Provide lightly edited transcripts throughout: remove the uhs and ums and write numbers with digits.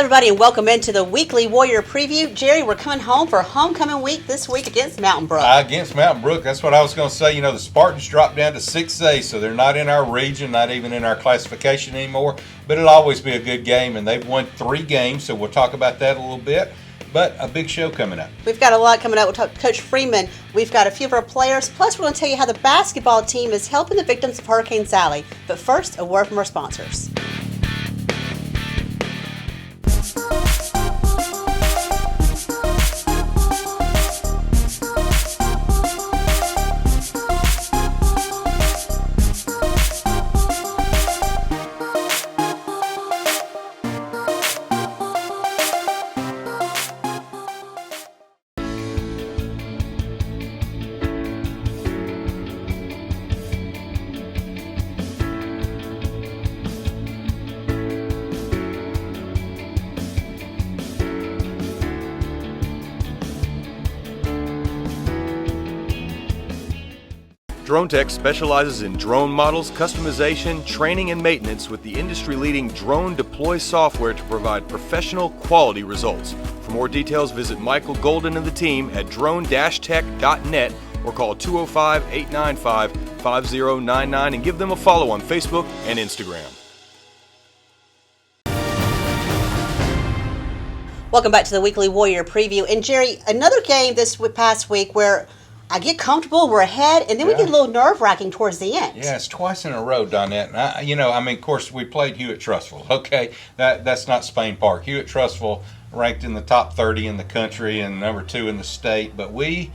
everybody, and welcome into the weekly Warrior preview. Jerry, we're coming home for homecoming week this week against Mountain Brook. Against Mountain Brook, that's what I was going to say. You know, the Spartans dropped down to 6A, so they're not in our region, not even in our classification anymore. But it'll always be a good game, and they've won 3 games, so we'll talk about that a little bit. But a big show coming up. We've got a lot coming up. We'll talk to Coach Freeman. We've got a few of our players. Plus, we're going to tell you how the basketball team is helping the victims of Hurricane Sally. But first, a word from our sponsors. DroneTech specializes in drone models, customization, training, and maintenance with the industry-leading Drone Deploy software to provide professional, quality results. For more details, visit Michael Golden and the team at drone-tech.net or call 205-895-5099 and give them a follow on Facebook and Instagram. Welcome back to the weekly Warrior preview. And Jerry, another game this past week where I get comfortable, we're ahead, and then we get a little nerve-wracking towards the end. Yeah, it's twice in a row, Donette. And of course, we played Hewitt Trussville. Okay, that's not Spain Park. Hewitt Trussville ranked in the top 30 in the country and number 2 in the state. But we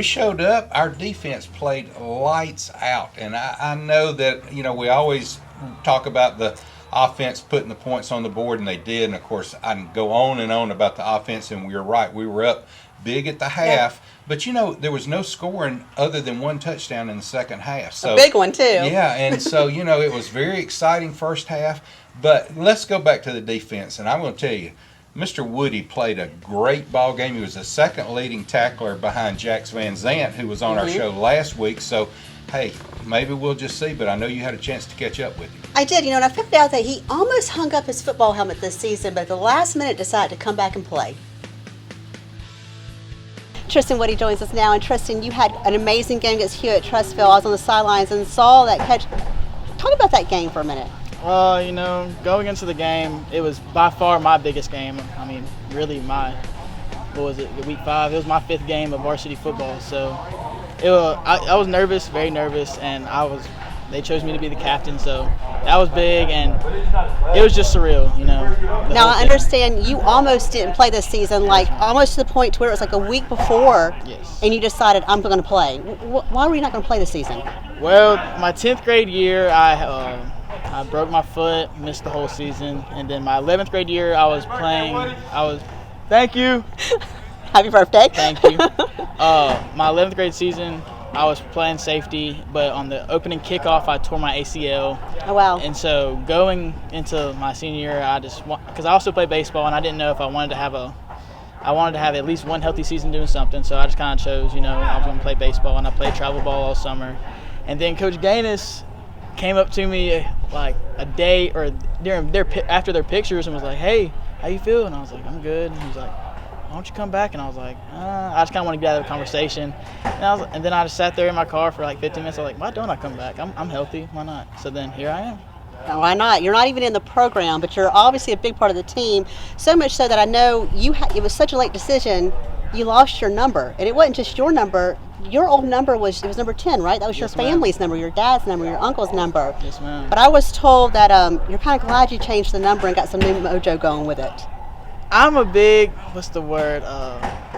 showed up. Our defense played lights out. And I know that, we always talk about the offense putting the points on the board, and they did. And, of course, I can go on and on about the offense, and we were right. We were up big at the half. Yeah. But, there was no scoring other than 1 touchdown in the second half. So, a big one, too. Yeah, and so, it was very exciting first half. But let's go back to the defense. And I'm going to tell you, Mr. Woody played a great ball game. He was the second leading tackler behind Jax Van Zant, who was on our show last week. So, hey, maybe we'll just see. But I know you had a chance to catch up with him. I did, and I found out that he almost hung up his football helmet this season, but at the last minute decided to come back and play. Tristan Woody joins us now, and Tristan, you had an amazing game against Hewitt Trussville. I was on the sidelines and saw that catch. Talk about that game for a minute. Going into the game, it was by far my biggest game. I mean, really week 5? It was my 5th game of varsity football. So I was nervous, very nervous, and they chose me to be the captain, so that was big, and it was just surreal, Now, I understand you almost didn't play this season, almost to the point to where it was like a week before, yes, and you decided, I'm going to play. Why were you not going to play this season? Well, my 10th grade year, I broke my foot, missed the whole season, and then my 11th grade year, thank you. Happy birthday. Thank you. My 11th grade season, I was playing safety, but on the opening kickoff, I tore my ACL. Oh, wow. And so going into my senior year, because I also play baseball, and I didn't know if I wanted to have at least one healthy season doing something. So I just kind of chose, I was going to play baseball, and I played travel ball all summer. And then Coach Gaines came up to me like a day or after their pictures and was like, "Hey, how you feel?" And I was like, "I'm good." And he was like, "Why don't you come back?" And I was like, I just kind of want to get out of the conversation. And then I just sat there in my car for like 15 minutes. I was like, why don't I come back? I'm healthy. Why not? So then here I am. Why not? You're not even in the program, but you're obviously a big part of the team. So much so that I know it was such a late decision, you lost your number. And it wasn't just your number. Your old number was number 10, right? That was your family's number, your dad's number, your uncle's number. Yes, ma'am. But I was told that you're kind of glad you changed the number and got some new mojo going with it. I'm a big,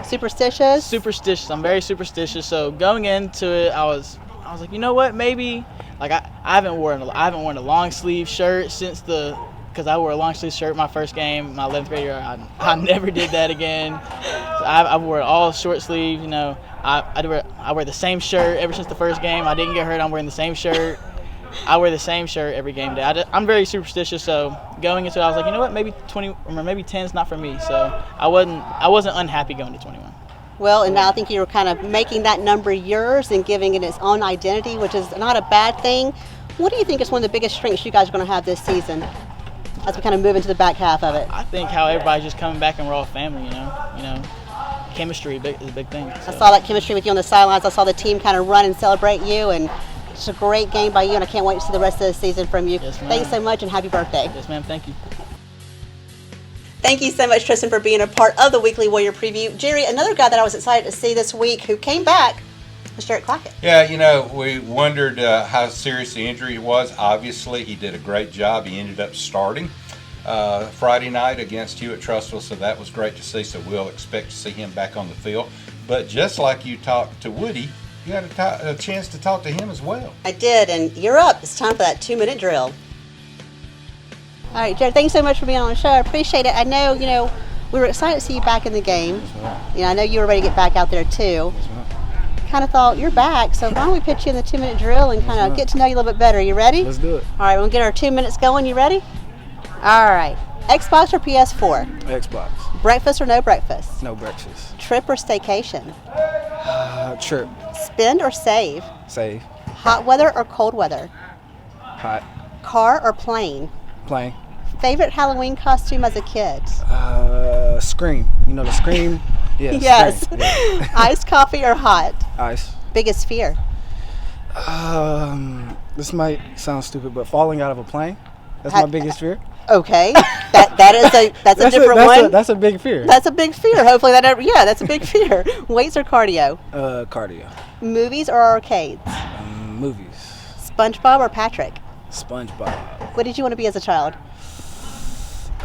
superstitious? Superstitious. I'm very superstitious. So going into it, I was like, you know what? Maybe I haven't worn a long sleeve shirt because I wore a long sleeve shirt my first game, my 11th grade year. I never did that again. So I wore all short sleeve. I wear the same shirt ever since the first game. I didn't get hurt. I'm wearing the same shirt. I wear the same shirt every game day. I'm very superstitious, so going into it, I was like, you know what, maybe 20 or maybe 10 is not for me. So I wasn't unhappy going to 21. Well, and now I think you're kind of making that number yours and giving it its own identity, which is not a bad thing. What do you think is one of the biggest strengths you guys are going to have this season? as we kind of move into the back half of it? I think how everybody's just coming back and we're all family, you know. Chemistry is a big thing. So. I saw that chemistry with you on the sidelines. I saw the team kind of run and celebrate you, and it's a great game by you, and I can't wait to see the rest of the season from you. Yes, ma'am. Thanks so much, and happy birthday. Yes, ma'am. Thank you. Thank you so much, Tristan, for being a part of the Weekly Warrior Preview. Jerry, another guy that I was excited to see this week who came back was Jarrett Crockett. Yeah, we wondered how serious the injury was. Obviously, he did a great job. He ended up starting Friday night against Hewitt Trussville, so that was great to see. So we'll expect to see him back on the field. But just like you talked to Woody, you had a chance to talk to him as well. I did, and you're up. It's time for that 2-minute drill. All right, Jared, thanks so much for being on the show. I appreciate it. I know, we were excited to see you back in the game. I know you were ready to get back out there, too. Kind of thought, you're back, so why don't we put you in the 2-minute drill and kind of get to know you a little bit better. You ready? Let's do it. All right, we'll get our 2 minutes going. You ready? All right. Xbox or PS4? Xbox. Breakfast or no breakfast? No breakfast. Trip or staycation? Trip. Spend or save? Save. Hot weather or cold weather? Hot. Car or plane? Plane. Favorite Halloween costume as a kid? Scream. You know the Scream? Yeah. Yes. Scream. Yeah. Iced coffee or hot? Ice. Biggest fear? This might sound stupid, but falling out of a plane. That's my biggest fear. Okay. That's a different one. That's a big fear. That's a big fear. Hopefully that's a big fear. Weights or cardio? Cardio. Movies or arcades? Movies. SpongeBob or Patrick? SpongeBob. What did you want to be as a child?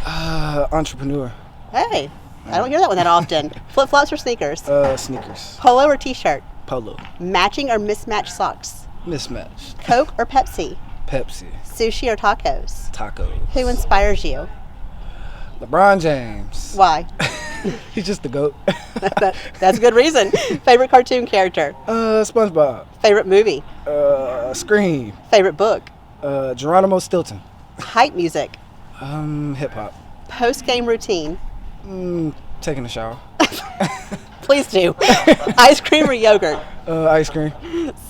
Entrepreneur. Hey, I don't hear that one that often. Flip-flops or sneakers? Sneakers. Polo or t-shirt? Polo. Matching or mismatched socks? Mismatched. Coke or Pepsi? Pepsi. Sushi or tacos? Tacos. Who inspires you? LeBron James. Why? He's just the GOAT. That's a good reason. Favorite cartoon character? SpongeBob. Favorite movie? Scream. Favorite book? Geronimo Stilton. Hype music? Hip hop. Post-game routine? Taking a shower. Please do. Ice cream or yogurt? Ice cream.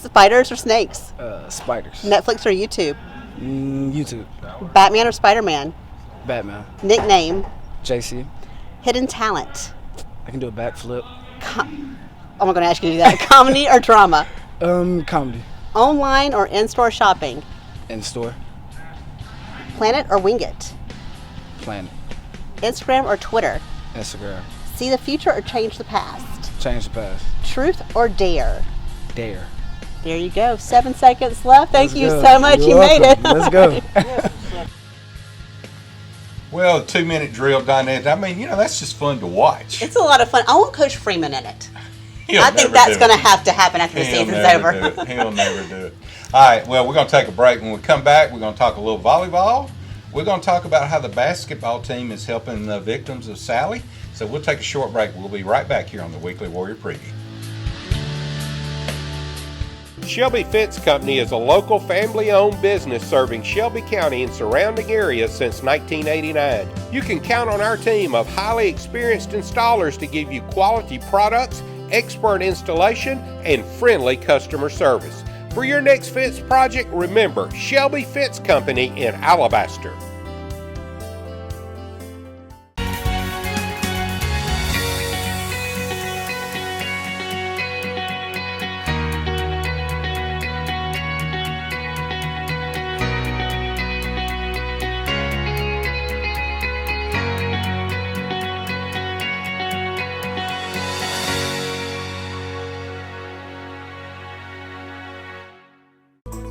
Spiders or snakes? Spiders. Netflix or YouTube? YouTube. Batman or Spider-Man? Batman. Nickname? JC. Hidden talent? I can do a backflip. I'm not going to ask you to do that. Comedy or drama? Comedy. Online or in-store shopping? In store. Planet or wing it? Planet. Instagram or Twitter? Instagram. See the future or change the past? Change the past. Truth or dare? Dare. There you go. 7 seconds left. Thank Let's you go. so much. You're You made it. welcome. Let's go. Well, 2-minute drill, Donette. I mean, that's just fun to watch. It's a lot of fun. I want Coach Freeman in it. He'll I think never that's do going to it. have to happen after the He'll season's never over. do it. He'll never do it. All right, well, we're going to take a break. When we come back, we're going to talk a little volleyball. We're going to talk about how the basketball team is helping the victims of Sally. So we'll take a short break. We'll be right back here on the Weekly Warrior Preview. Shelby Fence Company is a local family-owned business serving Shelby County and surrounding areas since 1989. You can count on our team of highly experienced installers to give you quality products, expert installation, and friendly customer service. For your next fence project, remember Shelby Fence Company in Alabaster.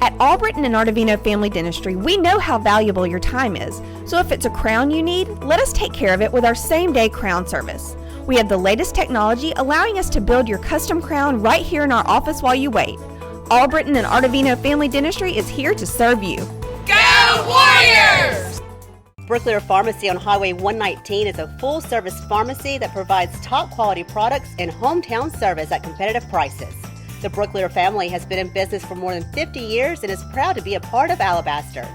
At Albritton and Artavino Family Dentistry, we know how valuable your time is. So if it's a crown you need, let us take care of it with our same-day crown service. We have the latest technology allowing us to build your custom crown right here in our office while you wait. Albritton and Artavino Family Dentistry is here to serve you. Go Warriors! Bricklayer Pharmacy on Highway 119 is a full-service pharmacy that provides top-quality products and hometown service at competitive prices. The Bricklayer family has been in business for more than 50 years and is proud to be a part of Alabaster.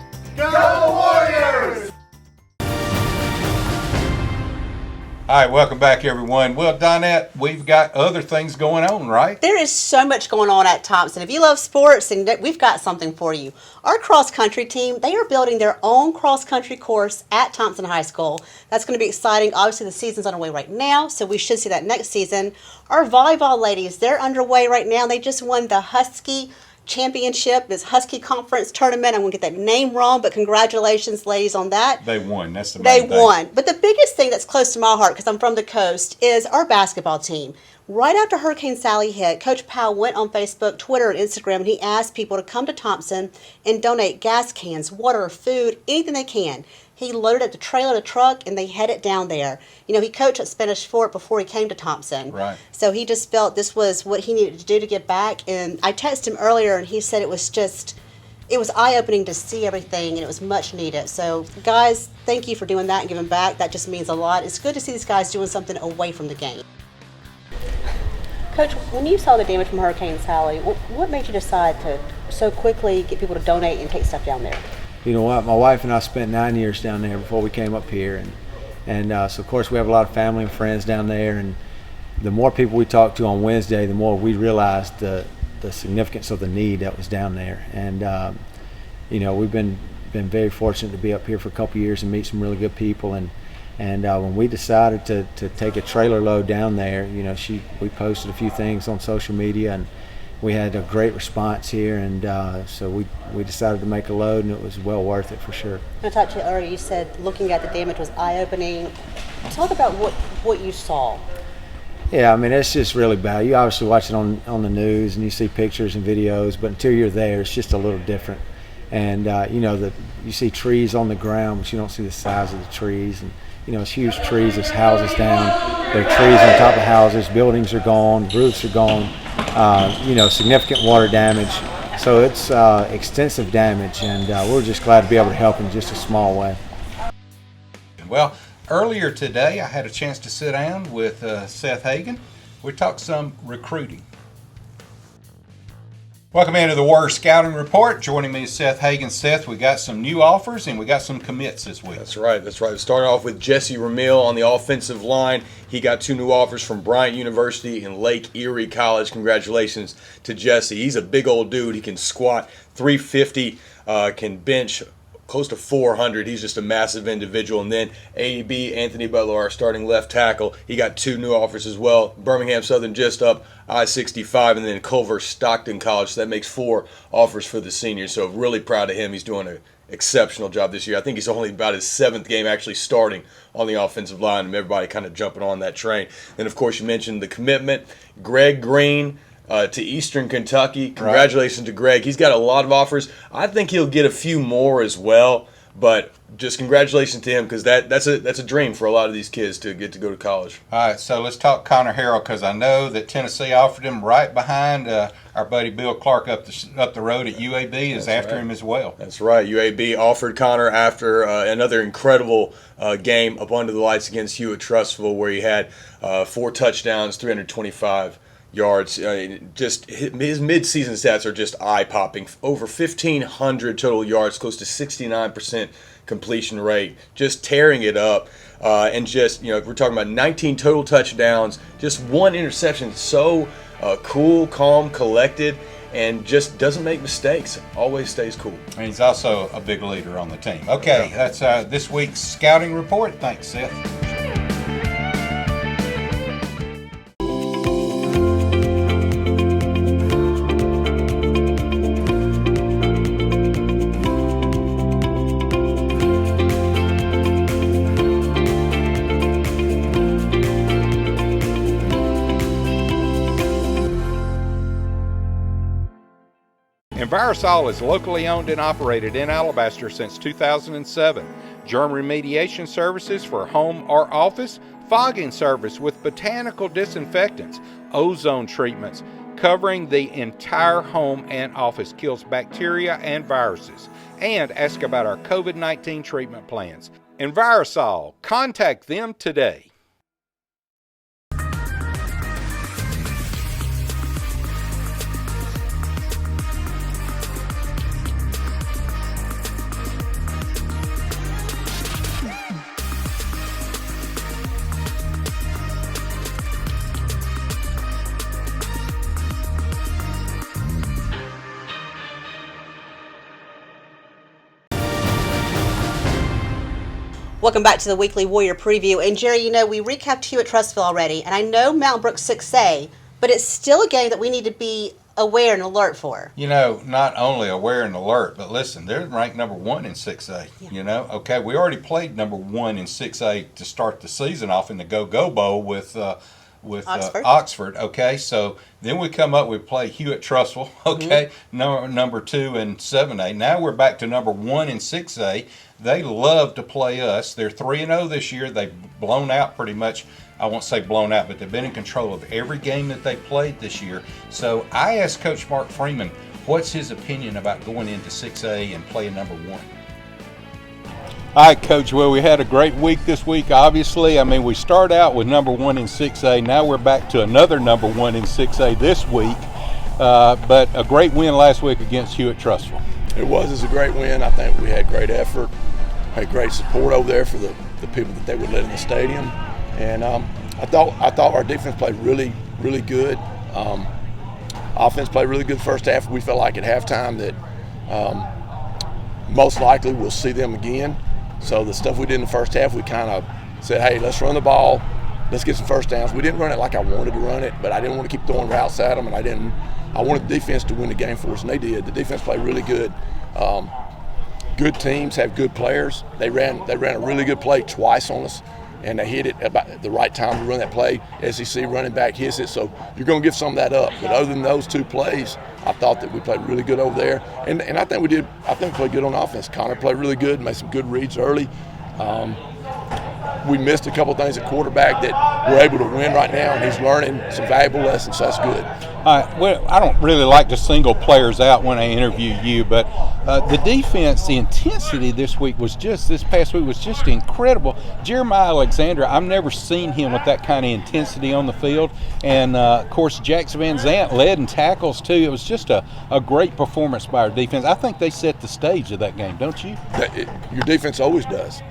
All All right, welcome back, everyone. Well, Donette, we've got other things going on, right? There is so much going on at Thompson. If you love sports, and we've got something for you. Our cross-country team, they are building their own cross-country course at Thompson High School. That's going to be exciting. Obviously, the season's underway right now, so we should see that next season. Our volleyball ladies, they're underway right now. They just won the Husky Championship, this Husky Conference tournament. I'm going to get that name wrong, but congratulations, ladies, on that. They won. That's the main thing. They won. But the biggest thing that's close to my heart, because I'm from the coast, is our basketball team. Right after Hurricane Sally hit, Coach Powell went on Facebook, Twitter, and Instagram, and he asked people to come to Thompson and donate gas cans, water, food, anything they can. He loaded up the trailer, the truck, and they headed down there. You know, he coached at Spanish Fort before he came to Thompson. Right. So he just felt this was what he needed to do to give back. And I texted him earlier, and he said it was eye-opening to see everything, and it was much needed. So, guys, thank you for doing that and giving back. That just means a lot. It's good to see these guys doing something away from the game. Coach, when you saw the damage from Hurricane Sally, what made you decide to so quickly get people to donate and take stuff down there? You know what, my wife and I spent 9 years down there before we came up here, and so of course we have a lot of family and friends down there, and the more people we talked to on Wednesday, the more we realized the significance of the need that was down there. And you know, we've been very fortunate to be up here for a couple of years and meet some really good people, and when we decided to take a trailer load down there, you know, we posted a few things on social media, and we had a great response here, and so we decided to make a load, and it was well worth it for sure. I talked to you earlier, you said looking at the damage was eye-opening. Talk about what you saw. Yeah, I mean, it's just really bad. You obviously watch it on the news, and you see pictures and videos, but until you're there, it's just a little different. And you know, you see trees on the ground, but you don't see the size of the trees. And you know, it's huge trees, it's houses down. There are trees on top of houses, buildings are gone, roofs are gone. You know, significant water damage. So it's extensive damage, and we're just glad to be able to help in just a small way. Well, earlier today, I had a chance to sit down with Seth Hagan. We talked some recruiting. Welcome into the Warrior Scouting Report. Joining me is Seth Hagan. Seth, we got some new offers and we got some commits this week. That's right. Starting off with Jesse Ramil on the offensive line. He got 2 new offers from Bryant University and Lake Erie College. Congratulations to Jesse. He's a big old dude. He can squat 350, can bench close to 400. He's just a massive individual. And then AEB, Anthony Butler, our starting left tackle, he got 2 new offers as well. Birmingham Southern just up I-65, and then Culver Stockton College. So that makes 4 offers for the seniors. So really proud of him. He's doing an exceptional job this year. I think he's only about his 7th game actually starting on the offensive line, and everybody kind of jumping on that train. Then, of course, you mentioned the commitment. Greg Greene to Eastern Kentucky. Congratulations to Greg. He's got a lot of offers. I think he'll get a few more as well, but just congratulations to him, because that's a dream for a lot of these kids to get to go to college. All right, so let's talk Conor Harrell, because I know that Tennessee offered him right behind our buddy Bill Clark up the road at UAB is after him as well. That's right. UAB offered Conor after another incredible game up under the lights against Hewitt Trussville, where he had 4 touchdowns, 325 yards. Just his mid-season stats are just eye-popping. Over 1,500 total yards, close to 69% completion rate, just tearing it up. And just, you know, we're talking about 19 total touchdowns, just 1 interception. So cool, calm, collected, and just doesn't make mistakes. Always stays cool. And he's also a big leader on the team. Okay, that's this week's scouting report. Thanks, Seth. Envirosol is locally owned and operated in Alabaster since 2007. Germ remediation services for home or office, fogging service with botanical disinfectants, ozone treatments, covering the entire home and office, kills bacteria and viruses. And ask about our COVID-19 treatment plans. Envirosol, contact them today. Welcome back to the Weekly Warrior Preview. And Jerry, you know, we recapped Hewitt Trussville already, and I know Mountain Brook 6A, but it's still a game that we need to be aware and alert for. You know, not only aware and alert, but listen, they're ranked number 1 in 6A. Yeah. You know, okay, we already played number 1 in 6A to start the season off in the Go-Go Bowl with Oxford. Okay, so then we come up, we play Hewitt Trussville, okay, number 2 in 7A. Now we're back to number 1 in 6A. They love to play us. They're 3-0 this year. They've blown out pretty much. I won't say blown out, but they've been in control of every game that they played this year. So I asked Coach Mark Freeman, what's his opinion about going into 6A and playing number 1? All right, Coach. Well, we had a great week this week, obviously. I mean, we start out with number 1 in 6A. Now we're back to another number 1 in 6A this week. But a great win last week against Hewitt Trussville. It was a great win. I think we had great effort, had great support over there for the people that they would let in the stadium. And I thought our defense played really, really good. Offense played really good first half. We felt like at halftime that most likely we'll see them again. So the stuff we did in the first half, we kind of said, hey, let's run the ball. Let's get some first downs. We didn't run it like I wanted to run it, but I didn't want to keep throwing routes at them, and I wanted the defense to win the game for us, and they did. The defense played really good. Good teams have good players. They ran a really good play twice on us, and they hit it about the right time to run that play. SEC running back hits it, so you're going to give some of that up. But other than those 2 plays, I thought that we played really good over there, and I think we did. I think we played good on offense. Conor played really good, made some good reads early. We missed a couple things at quarterback that we're able to win right now, and he's learning some valuable lessons, so that's good. Well, I don't really like to single players out when I interview you, but the defense, the intensity this past week was just incredible. Jeremiah Alexander, I've never seen him with that kind of intensity on the field. And, of course, Jax Van Zant led in tackles, too. It was just a great performance by our defense. I think they set the stage of that game, don't you? Your defense always does.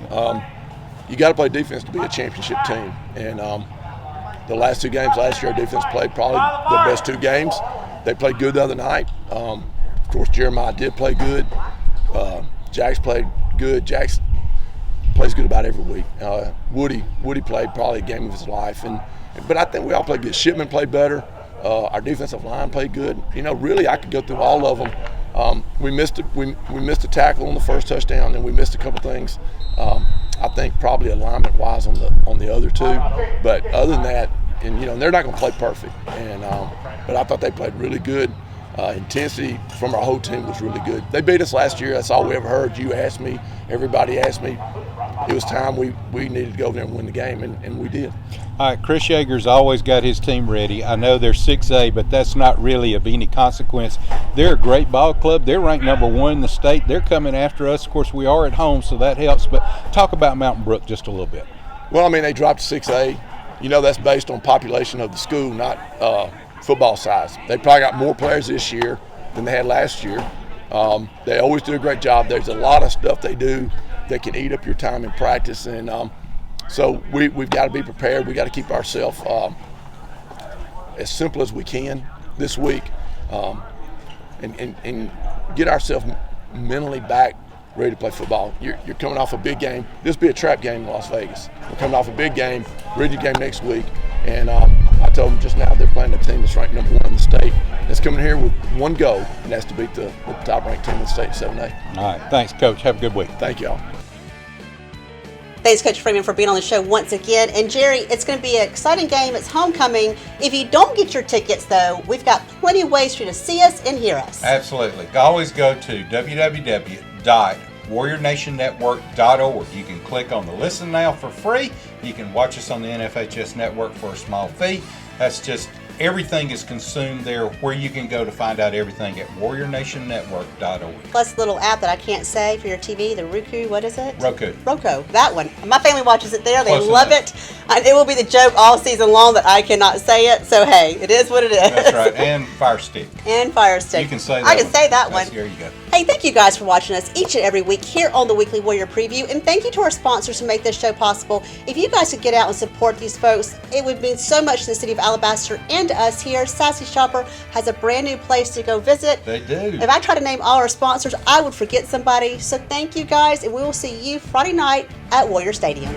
You got to play defense to be a championship team. And the last 2 games last year, our defense played probably the best 2 games. They played good the other night. Of course, Jeremiah did play good. Jax played good. Jax plays good about every week. Woody played probably a game of his life. But I think we all played good. Shipman played better. Our defensive line played good. You know, really, I could go through all of them. We missed a tackle on the first touchdown, and we missed a couple things. I think probably alignment-wise on the other 2, but other than that, and you know, they're not going to play perfect. And but I thought they played really good. Intensity from our whole team was really good. They beat us last year. That's all we ever heard. You asked me. Everybody asked me. It was time we needed to go there and win the game, and we did. All right, Chris Yeager's always got his team ready. I know they're 6A, but that's not really of any consequence. They're a great ball club. They're ranked number 1 in the state. They're coming after us. Of course, we are at home, so that helps. But talk about Mountain Brook just a little bit. Well, I mean, they dropped to 6A. You know, that's based on population of the school, not football size. They probably got more players this year than they had last year. They always do a great job. There's a lot of stuff they do that can eat up your time in practice, and so we've got to be prepared. We got to keep ourselves as simple as we can this week, and get ourselves mentally back, ready to play football. You're coming off a big game. This will be a trap game in Las Vegas. We're coming off a big game, ready to game next week, and I told them just now they're playing a team that's ranked number 1 in the state. That's coming here with 1 goal, and that's to beat the top-ranked team in the state, 7A. All right, thanks, Coach. Have a good week. Thank y'all. Thanks, Coach Freeman, for being on the show once again. And Jerry, it's going to be an exciting game. It's homecoming. If you don't get your tickets, though, we've got plenty of ways for you to see us and hear us. Absolutely. Always go to www.warriornationnetwork.org. You can click on the Listen Now for free. You can watch us on the NFHS network for a small fee. That's just everything is consumed there, where you can go to find out everything at warriornationnetwork.org. Plus the little app that I can't say for your TV, the Roku, what is it? Roku. That one. My family watches it there. They Close love enough. it. And it will be the joke all season long that I cannot say it. So hey, it is what it is. That's right. And Fire Stick. And Fire Stick. You can say that. I can say that one. There you go. Hey, thank you guys for watching us each and every week here on the Weekly Warrior Preview. And thank you to our sponsors who make this show possible. If you guys could get out and support these folks, it would mean so much to the city of Alabaster and to us here. Sassy Shopper has a brand new place to go visit. They do. If I try to name all our sponsors, I would forget somebody. So thank you guys, and we will see you Friday night at Warrior Stadium.